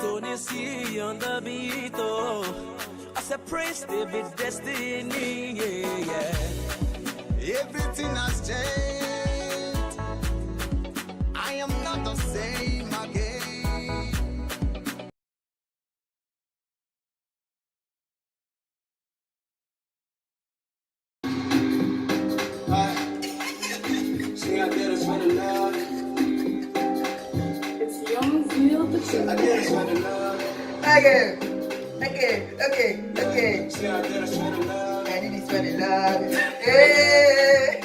Tony C on the beat, oh. I said praise David destiny, yeah, yeah. Everything has changed. I am not the same again. See, I did this for the love. It's young, feel the truth. I did this for the love. Okay. See, I did this for the love. I did this for the love. Hey.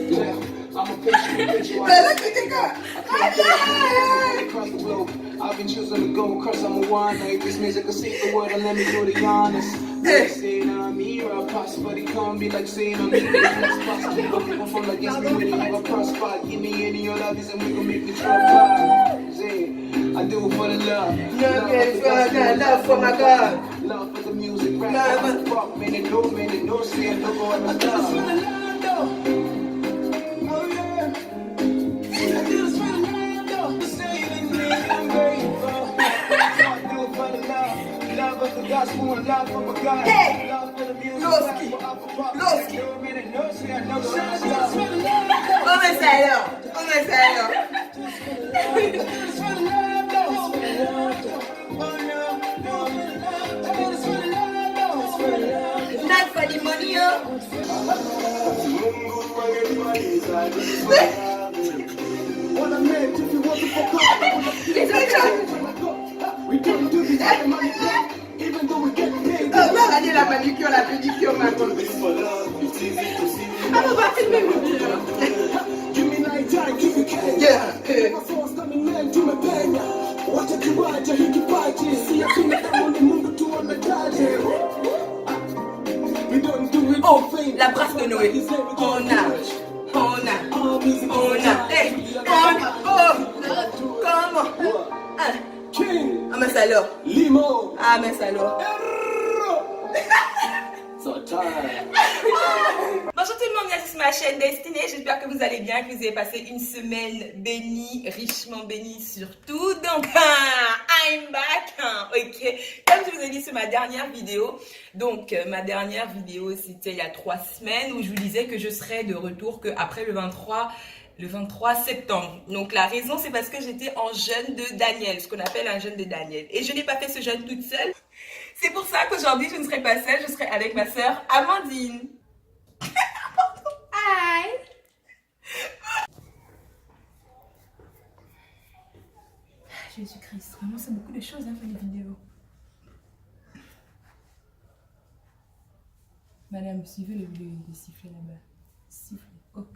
Yeah, I'm a picture. Look at the girl. Across the globe, I've been choosing to go cause I'm a one. Like this music will save the world and let me do the honest. They say I'm here, I pass, but it can't be like saying I'm here. Let's pass, people people from against me when you have a prosper. Give me any of that and we gon' make me drop by. I do it for the love. Love for my God. Love for the music, rap, fuck, man, it no, say it, no, go on the love. Gospel and love from a God. Hey! Love for the music. Lowski. Lowski. Come say là. Come say là. Not for the money, oh. What I meant, if you want to fuck up, we don't do this at the money back, even though we get paid. Oh, là, regardez la manucure, la pédicure, ma bonne. Ah, on va filmer mon vidéo. Give me night time, give me care. Yeah. My phone's coming man to my pen. Wacha kiwaja hiki paji. See ya kina kama ni Mungu tu ametaja. We don't do it Oh, for fame. la brasse de Noé. On a. Hey, comment? King. Ah, mais ça alors. Limo. Ah, mais ça alors. So tired. Bonjour tout le monde, bienvenue sur ma chaîne Destinée. J'espère que vous allez bien, que vous avez passé une semaine bénie, richement bénie surtout. Donc, I'm back. Ok, comme je vous ai dit sur ma dernière vidéo. Donc, ma dernière vidéo, c'était il y a 3 semaines où je vous disais que je serais de retour qu'après le 23 septembre. Donc la raison, c'est parce que j'étais en jeûne de Daniel, ce qu'on appelle un jeûne de Daniel. Et je n'ai pas fait ce jeûne toute seule. C'est pour ça qu'aujourd'hui, je ne serai pas seule, je serai avec ma sœur Amandine. Hi. Jésus-Christ, vraiment c'est beaucoup de choses, hein, faire des vidéos. Madame, suivez le sifflet là-bas. Sifflet. Ok.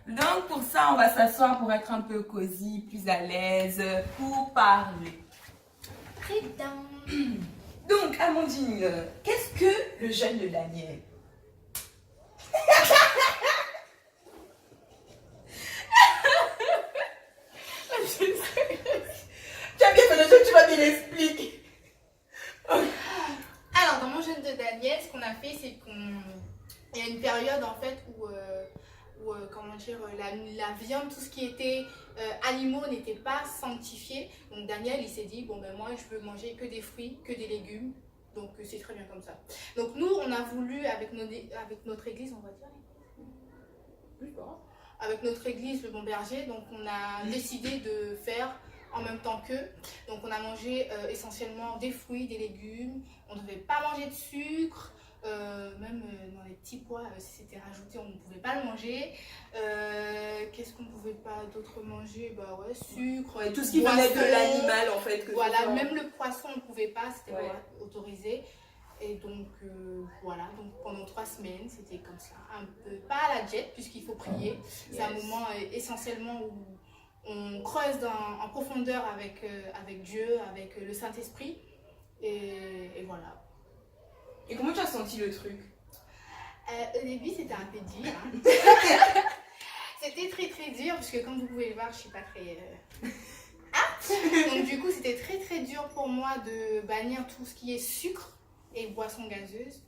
Donc pour ça, on va s'asseoir pour être un peu cosy, plus à l'aise, pour parler. Très bien. Donc Amandine, qu'est-ce que le jeûne de Daniel? Tu as bien fait le jeûne, tu vas me l'expliquer. Alors, dans mon jeûne de Daniel, ce qu'on a fait, c'est il y a une période en fait où comment dire, la viande, tout ce qui était animaux n'était pas sanctifié. Donc Daniel, il s'est dit, bon ben moi je veux manger que des fruits, que des légumes. Donc c'est très bien comme ça. Donc nous, on a voulu, avec notre église, on va dire, avec notre église, le Bon Berger, donc on a décidé de faire en même temps qu'eux. Donc on a mangé essentiellement des fruits, des légumes. On ne devait pas manger de sucre. Même dans les petits pois, si c'était rajouté, on ne pouvait pas le manger. Qu'est-ce qu'on ne pouvait pas d'autre manger? Bah ouais, sucre, Ouais, tout ce qui venait de l'animal en fait. Voilà, même le poisson, on ne pouvait pas, c'était pas autorisé. Et donc voilà, donc pendant 3 semaines, c'était comme ça, un peu, pas à la jet, puisqu'il faut prier. C'est un moment essentiellement où on creuse en profondeur avec Dieu, avec le Saint-Esprit. Et voilà. Et comment tu as senti le truc? Au début, c'était un peu dur. Hein. C'était très très dur, parce que comme vous pouvez le voir, je suis pas très... Donc du coup, c'était très très dur pour moi de bannir tout ce qui est sucre et boissons gazeuses.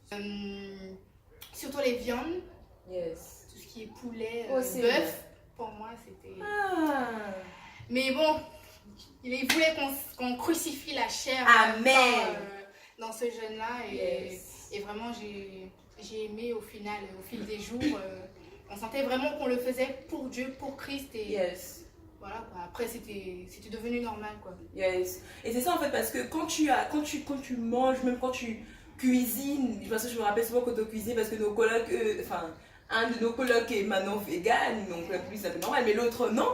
Surtout les viandes. Yes. Tout ce qui est poulet, Oh, bœuf. Pour moi, c'était... Mais bon, il voulait qu'on crucifie la chair Amen. dans ce jeûne-là. Et vraiment, j'ai aimé au final, au fil des jours. On sentait vraiment qu'on le faisait pour Dieu, pour Christ. Et voilà, quoi. Après, c'était devenu normal, quoi. Yes. Et c'est ça en fait, parce que quand tu manges, même quand tu cuisines, parce que je me rappelle souvent quand on cuisine, parce que nos colocs, un de nos colocs est maintenant vegan, donc lui ça fait normal, mais l'autre non.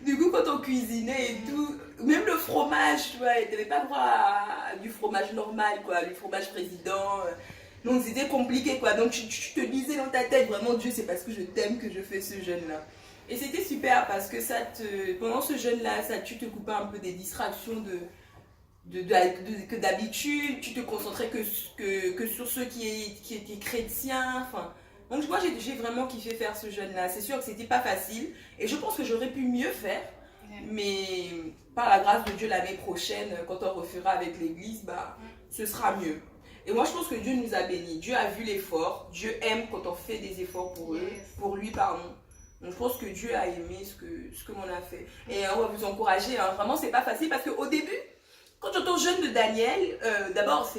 Du coup, quand on cuisinait et tout, même le fromage, tu vois, tu n'avais pas droit à du fromage normal, quoi, du fromage président. Donc c'était compliqué, quoi. Donc tu te disais dans ta tête, vraiment, Dieu, c'est parce que je t'aime que je fais ce jeûne-là. Et c'était super parce que pendant ce jeûne-là, tu te coupais un peu des distractions que d'habitude, tu te concentrais que sur ceux qui étaient chrétiens, enfin. Donc moi j'ai vraiment kiffé faire ce jeûne-là. C'est sûr que c'était pas facile et je pense que j'aurais pu mieux faire, mais par la grâce de Dieu l'année prochaine, quand on refera avec l'église, ce sera mieux. Et moi je pense que Dieu nous a bénis. Dieu a vu l'effort. Dieu aime quand on fait des efforts pour lui, pardon. Donc je pense que Dieu a aimé ce que l'on a fait. Et on va vous encourager, hein. Vraiment c'est pas facile parce qu'au début, quand j'entends jeûne de Daniel, d'abord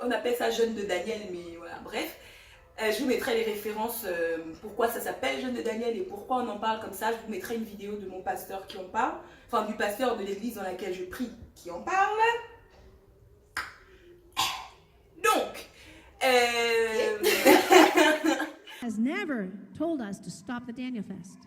on appelle ça jeûne de Daniel, mais voilà, bref. Je vous mettrai les références, pourquoi ça s'appelle jeûne de Daniel et pourquoi on en parle comme ça. Je vous mettrai une vidéo de mon pasteur qui en parle, enfin du pasteur de l'église dans laquelle je prie qui en parle. Donc, has never told us to stop the Daniel fast.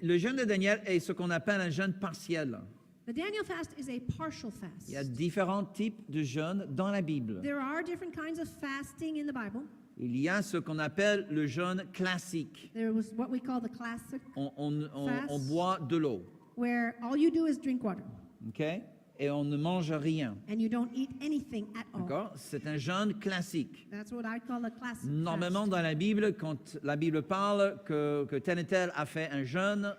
Le jeûne de Daniel est ce qu'on appelle un jeûne partiel. The Daniel fast is a partial fast. Il y a différents types de jeûnes dans la Bible. There are different kinds of fasting in the Bible. Il y a ce qu'on appelle le jeûne classique. There was what we call the classic On boit de l'eau. where all you do is drink water. Okay? Et on ne mange rien. And you don't eat anything at all. D'accord? C'est un jeûne classique. That's what I call a classic Normalement, fast. dans la Bible, quand la Bible parle que tel et tel a fait un jeûne,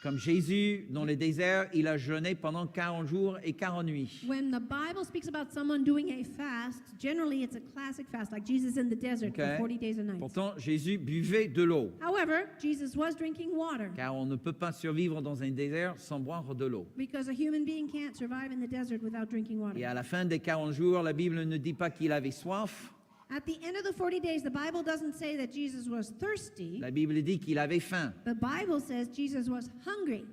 comme Jésus, dans le désert, il a jeûné pendant 40 jours et 40 nuits. When the Bible speaks about someone doing a fast, generally it's a classic fast, like Jesus in the desert for 40 days and nights. Pourtant, Jésus buvait de l'eau, However, Jesus was drinking water car on ne peut pas survivre dans un désert sans boire de l'eau. because a human being can't survive in the desert without drinking water. Et à la fin des 40 jours, la Bible ne dit pas qu'il avait soif, At the end of the 40 days, the Bible doesn't say that Jesus was thirsty. la Bible dit qu'il avait faim. The Bible says Jesus was hungry.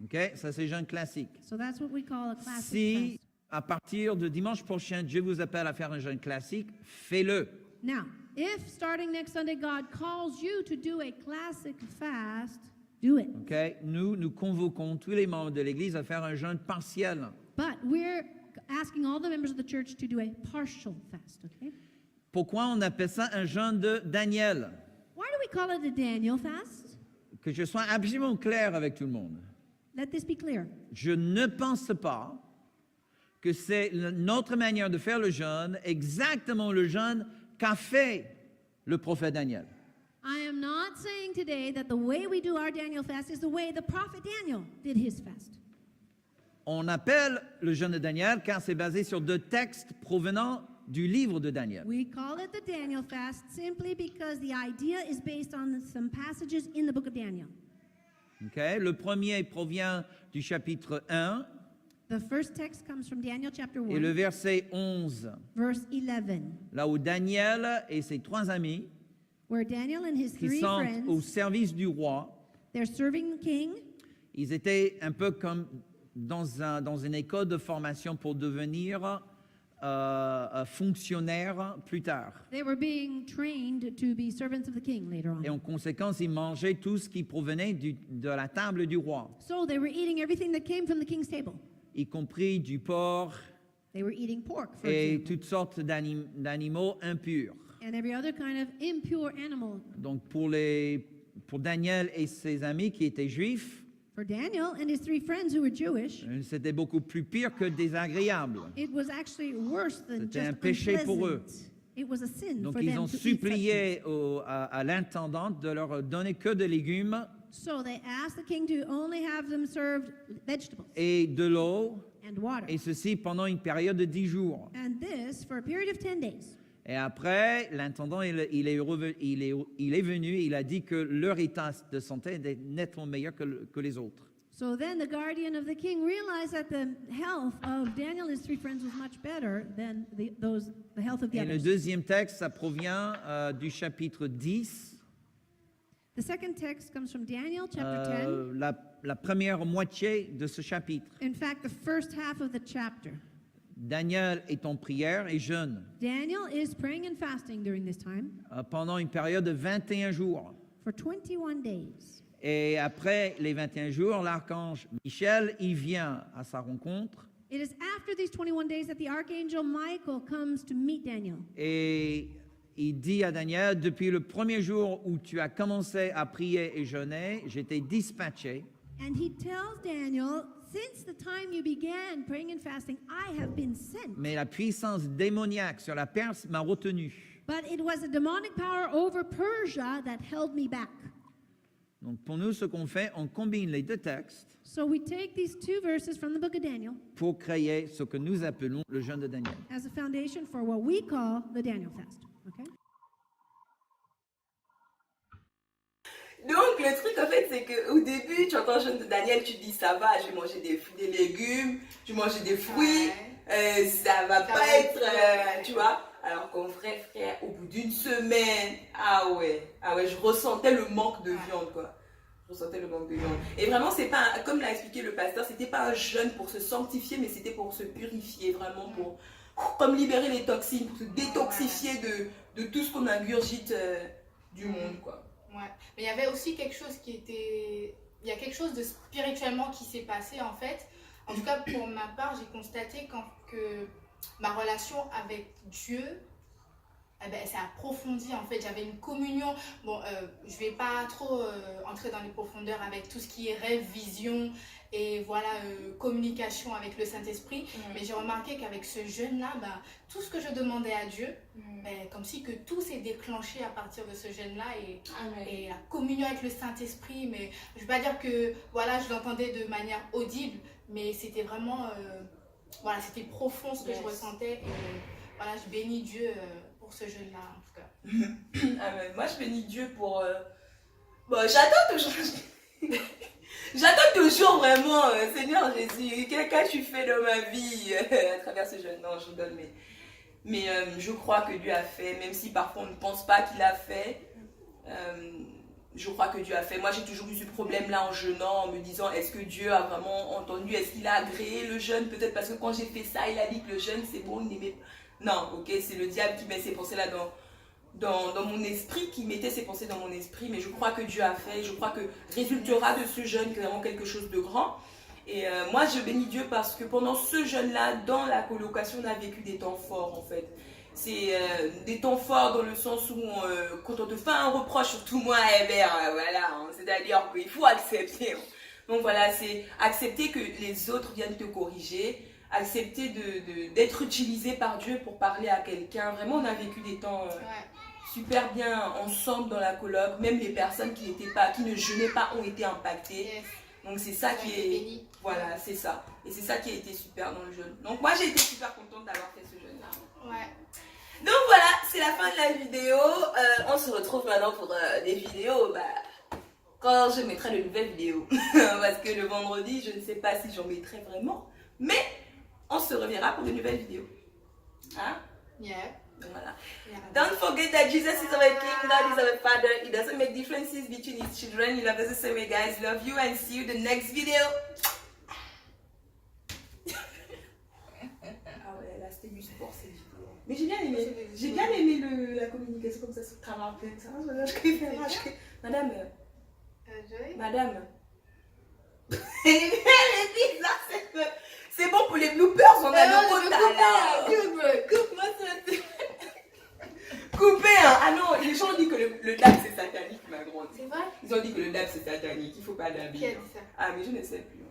Ok? Ça, c'est jeûne classique. So that's what we call a classic Si, fast. à partir de dimanche prochain, Dieu vous appelle à faire un jeûne classique, fais-le. Now, if starting next Sunday God calls you to do a classic fast, do it. Ok? Nous convoquons tous les membres de l'Église à faire un jeûne partiel. But we're asking all the members of the church to do a partial fast, okay? Pourquoi on appelle ça un jeûne de Daniel? Why do we call it a Daniel fast? Que je sois absolument clair avec tout le monde. Let this be clear. Je ne pense pas que c'est notre manière de faire le jeûne, exactement le jeûne qu'a fait le prophète Daniel. I am not saying today that the way we do our Daniel fast is the way the prophet Daniel did his fast. On appelle le jeûne de Daniel car c'est basé sur 2 textes provenant du livre de Daniel. We call it the Daniel fast simply because the idea is based on some passages in the book of Daniel. Okay? Le premier provient du chapitre 1 The first text comes from Daniel chapter et le 1, verset 11, verse 11, là où Daniel et ses 3 amis where Daniel and his qui 3 sont au friends, service du roi, they're serving the king. ils étaient un peu comme dans une école de formation pour devenir fonctionnaires plus tard. They were being trained to be servants of the king later Et on. en conséquence, ils mangeaient tout ce qui provenait de la table du roi, So they were eating everything that came from the king's table. y compris du porc They were eating pork, for et example, toutes sortes d'animaux impurs. and every other kind of impure animal. Donc pour Daniel et ses amis qui étaient juifs, For Daniel and his 3 friends who were Jewish, c'était beaucoup plus pire que désagréable. it was actually worse than C'était just un péché pour eux. unpleasant. It was a sin Donc for ils them ont to eat such supplié à l'intendante de leur donner que de légumes things. So they asked the king to only have them served vegetables et de l'eau, and water. et ceci pendant une période de 10 jours. And this for a period of 10 days. Et après, l'intendant, il est venu, il a dit que leur état de santé était nettement meilleur que les autres. So then the guardian of the king realized that the health of Daniel and his three friends was much better than the health of the Et le others. deuxième texte, ça provient du chapitre 10, The second text comes from Daniel chapter 10. la première moitié de ce chapitre. In fact, the first half of the chapter. Daniel est en prière et jeûne Daniel is praying and fasting during this time pendant une période de 21 jours. for 21 days. Et après les 21 jours, l'archange Michel, il vient à sa rencontre It is after these 21 days that the archangel Michael comes to meet Daniel. et il dit à Daniel, depuis le premier jour où tu as commencé à prier et jeûner, j'étais dispatché And he tells Daniel, since the time you began praying and fasting, I have been sent. mais la puissance démoniaque sur la Perse m'a retenu. But it was a demonic power over Persia that held me back. Donc pour nous, ce qu'on fait, on combine les deux textes So we take these two verses from the book of Daniel pour créer ce que nous appelons le jeûne de Daniel. as a foundation for what we call the Daniel fast. Okay? Donc, le truc, en fait, c'est qu'au début, tu entends jeûne de Daniel, tu te dis, ça va, je vais manger des légumes, je vais manger des fruits, ça va pas être, tu vois. Alors qu'en vrai, frère, au bout d'une semaine, ah ouais, je ressentais le manque de viande, quoi. Je ressentais le manque de viande. Et vraiment, c'est pas, comme l'a expliqué le pasteur, c'était pas un jeûne pour se sanctifier, mais c'était pour se purifier, vraiment pour, comme libérer les toxines, pour se détoxifier de tout ce qu'on ingurgite du monde, quoi. Ouais, mais il y avait aussi quelque chose il y a quelque chose de spirituellement qui s'est passé en fait. En tout cas, pour ma part, j'ai constaté que ma relation avec Dieu, s'est approfondie en fait. J'avais une communion. Bon, je vais pas trop entrer dans les profondeurs avec tout ce qui est rêve, vision et voilà, communication avec le Saint-Esprit. Mais j'ai remarqué qu'avec ce jeûne-là, tout ce que je demandais à Dieu, comme si que tout s'est déclenché à partir de ce jeûne-là et la communion avec le Saint-Esprit. Mais je ne vais pas dire que voilà, je l'entendais de manière audible, mais c'était vraiment, voilà, c'était profond ce que je ressentais. Et voilà, je bénis Dieu pour ce jeûne-là en tout cas. Moi, je bénis Dieu pour. Bon, j'attends toujours vraiment, Seigneur Jésus, qu'as-tu fait dans ma vie à travers ce jeûne? Non, je rigole, mais je crois que Dieu a fait, même si parfois on ne pense pas qu'il a fait. Je crois que Dieu a fait. Moi, j'ai toujours eu ce problème-là en jeûnant, en me disant, est-ce que Dieu a vraiment entendu? Est-ce qu'il a agréé le jeûne? Peut-être parce que quand j'ai fait ça, il a dit que le jeûne, c'est bon, il n'aimait pas. Non, ok, c'est le diable qui met ces pensées-là dans mon esprit, qui mettait ces pensées dans mon esprit, mais je crois que Dieu a fait, je crois que résultera de ce jeûne vraiment quelque chose de grand. Et moi, je bénis Dieu parce que pendant ce jeûne-là, dans la colocation, on a vécu des temps forts en fait. C'est des temps forts dans le sens où quand on te fait un reproche, surtout moi, voilà, c'est-à-dire qu'il faut accepter. Donc voilà, c'est accepter que les autres viennent te corriger, accepter d'être utilisé par Dieu pour parler à quelqu'un. Vraiment, on a vécu des temps super bien ensemble dans la coloc. Même les personnes qui ne jeûnaient pas ont été impactées. Yes. Donc c'est ça qui est... Béni. Voilà, c'est ça. Et c'est ça qui a été super dans le jeûne. Donc moi, j'ai été super contente d'avoir fait ce jeûne-là. Ouais. Donc voilà, c'est la fin de la vidéo. On se retrouve maintenant pour des vidéos. Quand je mettrai de nouvelles vidéos. Parce que le vendredi, je ne sais pas si j'en mettrai vraiment. Mais on se reverra pour de nouvelles vidéos. Hein? Yeah. Donc voilà. Yeah. Don't forget that Jesus is our King, God is our Father. He doesn't make differences between his children. He loves us the same way, guys. Love you and see you the next video. Ah ouais, là c'était du sport cette vidéo. Mais j'ai bien aimé. J'ai bien aimé la communication comme ça sur Tramartin. Madame. Joy? Madame. Elle est bizarre, c'est bon pour les bloopers, on a le quota là. Coupe-moi ça. Coupé, hein. Ah non, les gens ont dit que le dab c'est satanique, ma grande. C'est vrai? Ils ont dit que le dab c'est satanique, il faut pas dabber. Qui a dit ça? Ah mais je ne sais plus.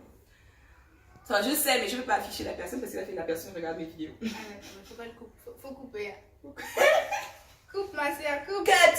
Enfin, je sais, mais je ne veux pas afficher la personne parce que la personne regarde mes vidéos. Ah ouais, faut pas le couper. Faut couper. Coupe ma sœur, coupe. Cut!